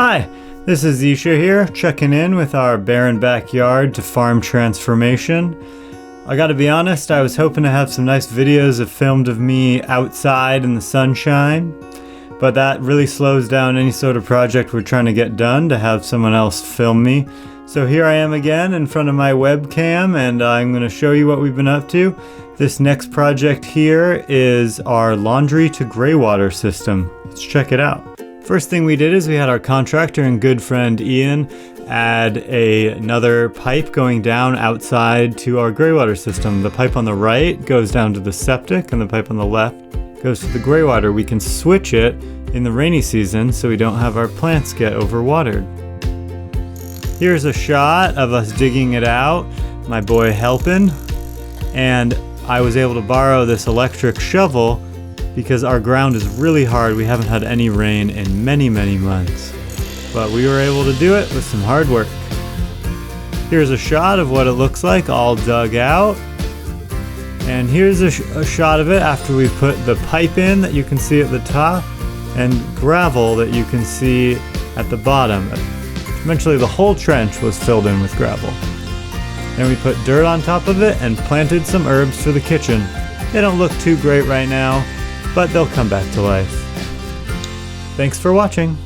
Hi, this is Isha here, checking in with our barren backyard to farm transformation. I gotta be honest, I was hoping to have some nice videos filmed of me outside in the sunshine, but that really slows down any sort of project we're trying to get done to have someone else film me. So here I am again in front of my webcam, and I'm going to show you what we've been up to. This next project here is our laundry to Greywater system. Let's check it out. First thing we did is we had our contractor and good friend Ian add another pipe going down outside to our Greywater system. The pipe on the right goes down to the septic, and the pipe on the left goes to the Greywater. We can switch it in the rainy season so we don't have our plants get overwatered. Here's a shot of us digging it out, my boy helping, and I was able to borrow this electric shovel because our ground is really hard. We haven't had any rain in many months, but we were able to do it with some hard work. Here's a shot of what it looks like all dug out, and here's a shot of it after we put the pipe in that you can see at the top and gravel that you can see at the bottom. Eventually the whole trench was filled in with gravel. Then we put dirt on top of it and planted some herbs for the kitchen. They don't look too great right now, but they'll come back to life. Thanks for watching.